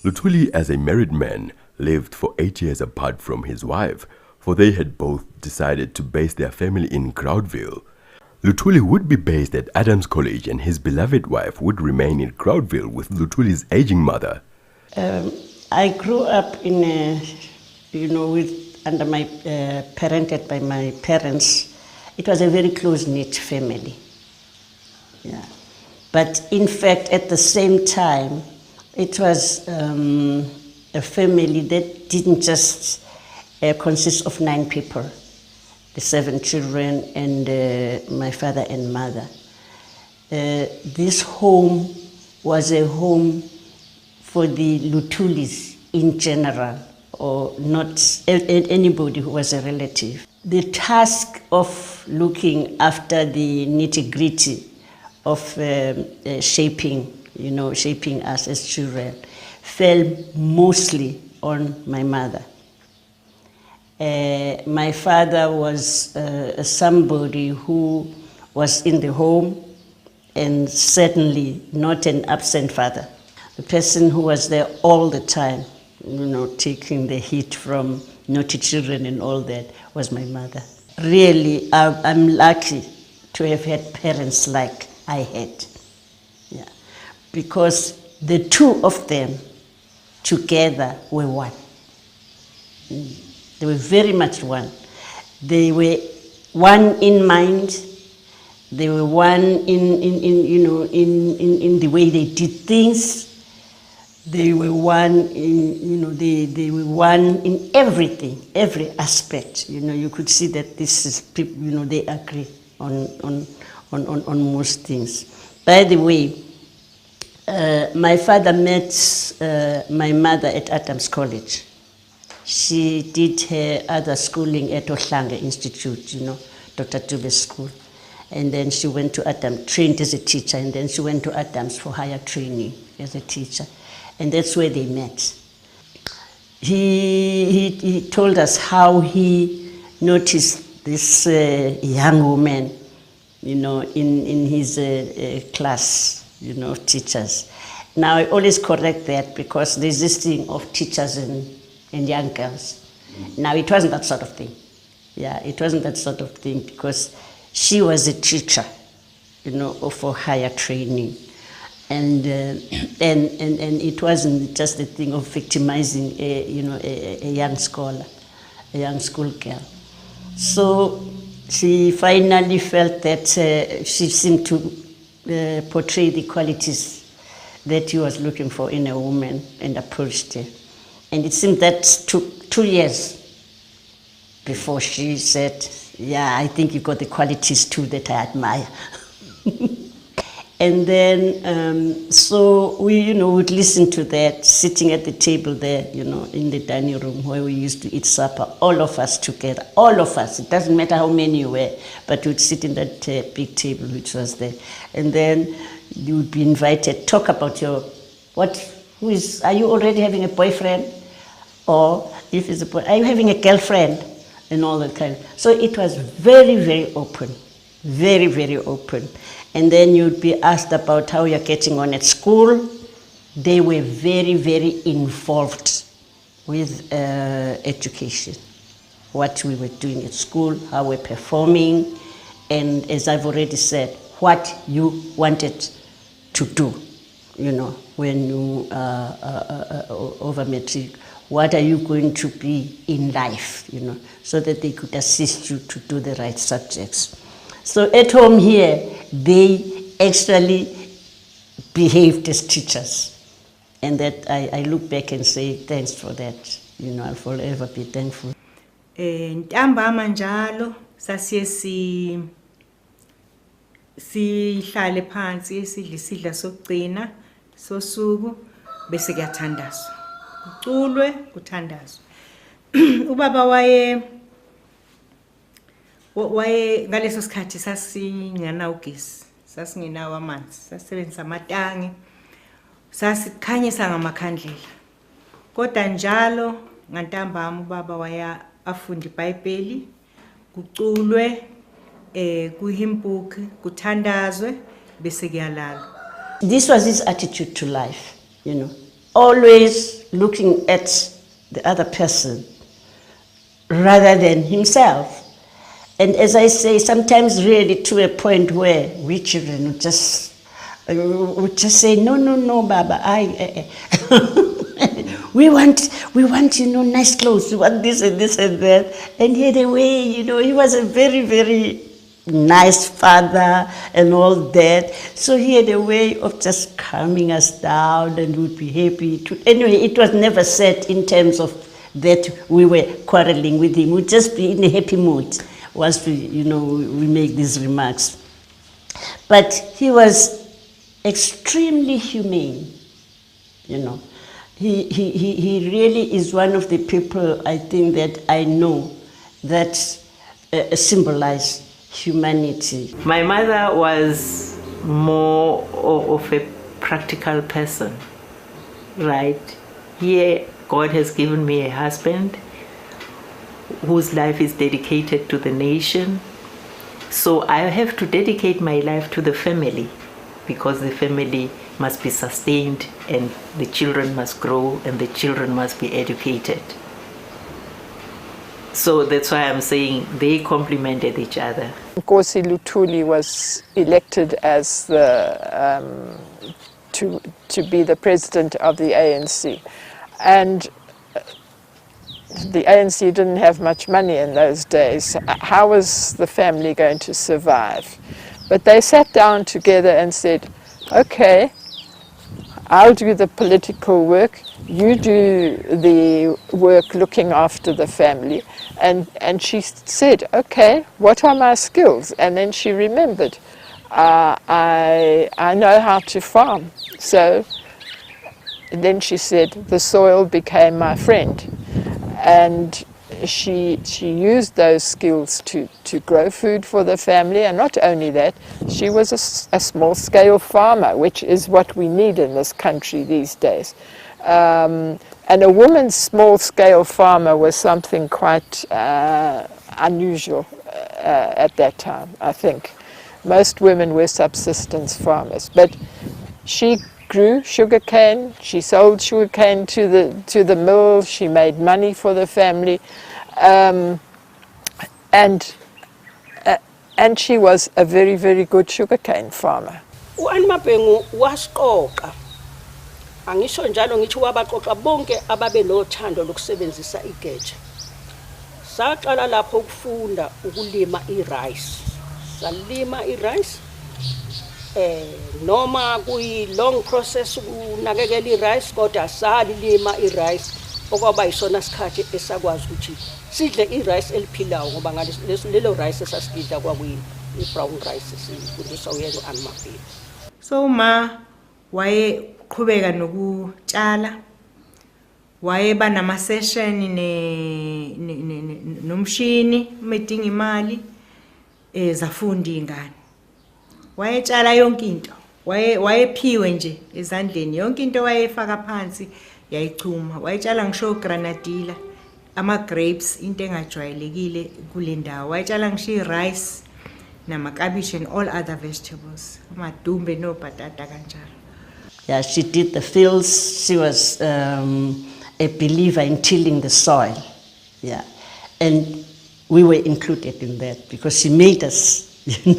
Luthuli, as a married man, lived for 8 years apart from his wife, for they had both decided to base their family in Crowdville. Luthuli would be based at Adams College and his beloved wife would remain in Crowdville with Luthuli's aging mother. I grew up in under my parented by my parents. It was a very close-knit family. Yeah. But in fact, at the same time, it was a family that didn't just consist of 9 people, the 7 children and my father and mother. This home was a home for the Luthulis in general, or not anybody who was a relative. The task of looking after the nitty-gritty of shaping us as children fell mostly on my mother. My father was somebody who was in the home and certainly not an absent father. The person who was there all the time, taking the heat from naughty children and all that, was my mother. Really, I'm lucky to have had parents like I had. Yeah. Because the two of them together were one. They were very much one. They were one in mind. They were one in the way they did things. They were one in they were one in everything, every aspect. You could see that this is people. They agree on most things. By the way, my father met my mother at Adams College. She did her other schooling at Ohlange Institute, Dr. Tube's school. And then she went to Adams, trained as a teacher, and then she went to Adams for higher training as a teacher. And that's where they met. He told us how he noticed this young woman, in his class, of teachers. Now, I always correct that because there's this thing of teachers and young girls. Now, it wasn't that sort of thing. Yeah, it wasn't that sort of thing because she was a teacher, for higher training. And it wasn't just a thing of victimizing a young scholar, a young schoolgirl. So she finally felt that she seemed to portray the qualities that he was looking for in a woman and approached her. And it seemed that took 2 years before she said, yeah, I think you've got the qualities too that I admire. And then, so we, would listen to that, sitting at the table there, in the dining room where we used to eat supper, all of us together, all of us. It doesn't matter how many you were, but we'd sit in that big table which was there. And then you would be invited, talk about are you already having a boyfriend? Or if it's a boy, are you having a girlfriend? And all that kind of. So it was very, very open, very, very open. And then you'd be asked about how you're getting on at school. They were very, very involved with education, what we were doing at school, how we're performing, and as I've already said, what you wanted to do, when you over matric. What are you going to be in life, so that they could assist you to do the right subjects. So at home here, they actually behaved as teachers. And that I look back and say, thanks for that. I'll forever be thankful. Ntambama njalo sasiye sihlale phansi sidle isidla sokugcina sosuku bese kuyathandazwa. Kuculwe kuthandazwe. Ubaba waye ngaleso sikhathi sasingena ugesi, sasingenawo amanzi, sasebenzisa amatangi, sasikhanyisa ngamakhandlela. Kodwa njalo ngantambama ubaba waya afunda iBhayibheli, kuculwe, kuhimpuke, kuthandazwe bese kuyalalwa. This was his attitude to life, always looking at the other person rather than himself. And as I say, sometimes really to a point where we children would just say, no, Baba, we want, nice clothes, we want this and this and that. And yet the way, he was a very, very nice father and all that. So he had a way of just calming us down and would be happy to. Anyway, it was never said in terms of that we were quarreling with him. We'd just be in a happy mood once we make these remarks. But he was extremely humane, He really is one of the people, I think, that I know that symbolize humanity. My mother was more of a practical person, right? Here, God has given me a husband whose life is dedicated to the nation. So I have to dedicate my life to the family, because the family must be sustained and the children must grow and the children must be educated. So that's why I'm saying they complemented each other. Nkosi Luthuli was elected as to be the president of the ANC. And the ANC didn't have much money in those days. How was the family going to survive? But they sat down together and said, okay, I'll do the political work, you do the work looking after the family. And she said, okay, what are my skills? And then she remembered, I know how to farm. So then she said, the soil became my friend. And she used those skills to grow food for the family, and not only that, she was a small-scale farmer, which is what we need in this country these days. And a woman's small-scale farmer was something quite unusual at that time, I think. Most women were subsistence farmers, but she grew sugarcane, she sold sugarcane to the mill, she made money for the family, and she was a very, very good sugarcane farmer. uAnmabhengu wasiqoqa, angisho njalo ngithi wabaqoqa bonke ababe nothando lokusebenzisa igeja. Saqala lapho ukufunda ukulima irice. Salima irice. Noma kuyi long process ukunakekela irice, kodwa salima irice okwaba yisona sikhathi esakwazi ukuthi sidle irice eliphilayo, ngoba lelo rice esasidla kwakuyi brown rice sifundiswa uyena uAnmabhengu. So ma wayeqhubeka nokutshala, wayeba nama session nomshini umedinga imali zafunda ingane. Wayetshala yonke into, wayephiwe nje ezandleni, yonke into wayefaka phansi yayichuma. Wayetshala ngisho granadilla, ama grapes, into engajwayelekile kule ndawo. Wayetshala ngisho rice nama cabbage and all other vegetables, amadumbe no patata kanjalo. Yeah, she did the fields. She was a believer in tilling the soil. Yeah, and we were included in that because she made us,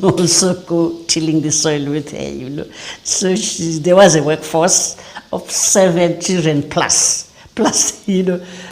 also go tilling the soil with her, So there was a workforce of 7 children plus,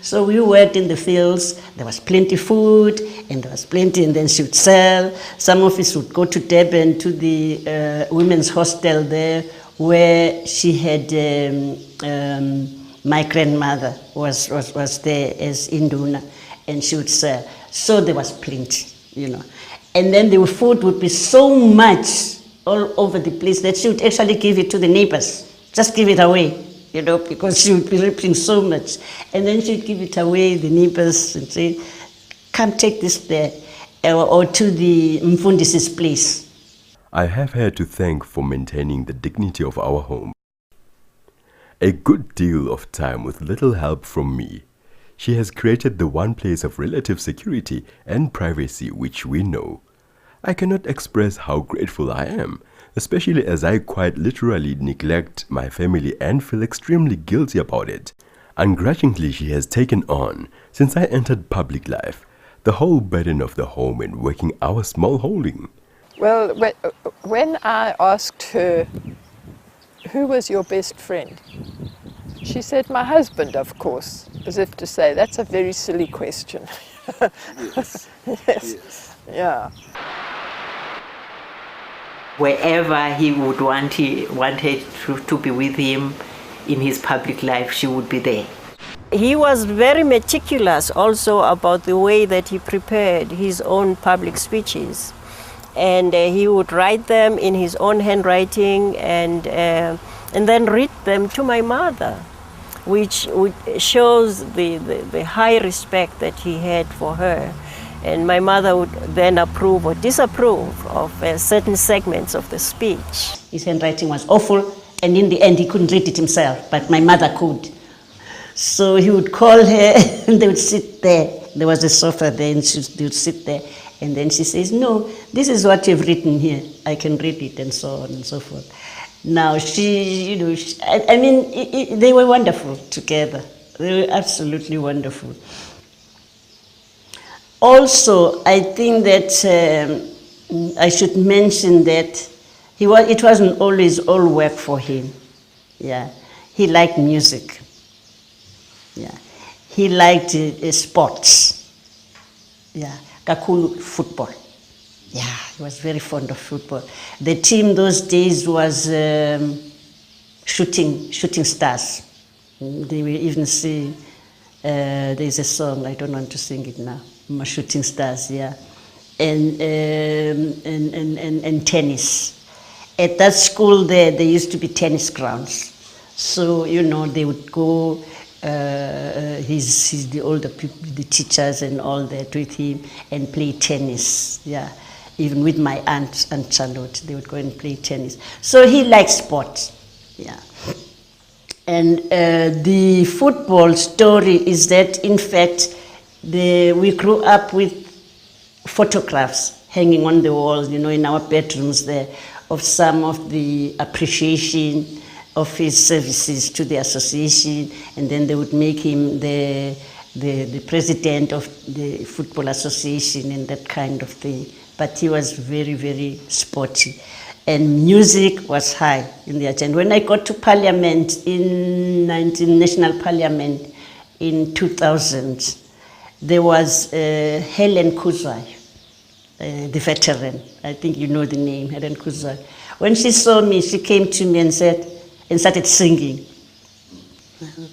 So we worked in the fields. There was plenty food, and there was plenty, and then she would sell. Some of us would go to Durban to the women's hostel there, where she had my grandmother was there as Induna, and she would sell. So there was plenty, And then the food would be so much all over the place that she would actually give it to the neighbors, just give it away, because she would be reaping so much. And then she would give it away, the neighbors, and say, come take this there, or to the Mfundisi's place. I have her to thank for maintaining the dignity of our home. A good deal of time with little help from me. She has created the one place of relative security and privacy which we know. I cannot express how grateful I am especially as I quite literally neglect my family and feel extremely guilty about it. Ungrudgingly, she has taken on, since I entered public life, the whole burden of the home and working our small holding. Well, when I asked her, who was your best friend? She said, my husband, of course, as if to say, that's a very silly question. Yes. Yes. Yes. Yeah. Wherever he would want wanted to be with him in his public life, she would be there. He was very meticulous also about the way that he prepared his own public speeches. And he would write them in his own handwriting and then read them to my mother, which shows the high respect that he had for her. And my mother would then approve or disapprove of certain segments of the speech. His handwriting was awful, and in the end he couldn't read it himself, but my mother could. So he would call her, and they would sit there. There was a sofa there, and they would sit there. And then she says, no, this is what you've written here. I can read it, and so on and so forth. Now, I mean, they were wonderful together. They were absolutely wonderful. Also, I think that I should mention that it wasn't always all work for him. Yeah, he liked music. Yeah, he liked sports. Yeah, kakulu football. Yeah, he was very fond of football. The team those days was Shooting Stars. They will even sing. There's a song, I don't want to sing it now. Shooting Stars, yeah, and tennis. At that school there used to be tennis grounds, so they would go. He's the older people, the teachers and all that with him, and play tennis. Yeah, even with my Aunt Charlotte, they would go and play tennis. So he liked sports. Yeah. And the football story is that, in fact, we grew up with photographs hanging on the walls, in our bedrooms there, of some of the appreciation of his services to the association, and then they would make him the president of the football association and that kind of thing. But he was very, very sporty. And music was high in the agenda. When I got to Parliament National Parliament in 2000, there was Helen Kuzwai, the veteran. I think you know the name, Helen Kuzwai. When she saw me, she came to me and started singing.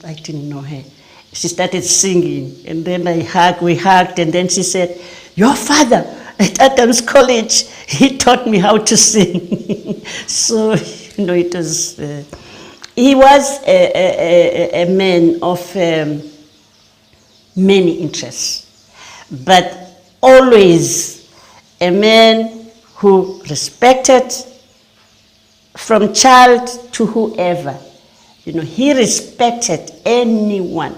I didn't know her. She started singing, and then we hugged, and then she said, "Your father at Adams College, he taught me how to sing." So, it was, he was a man of many interests, but always a man who respected from child to whoever. He respected anyone.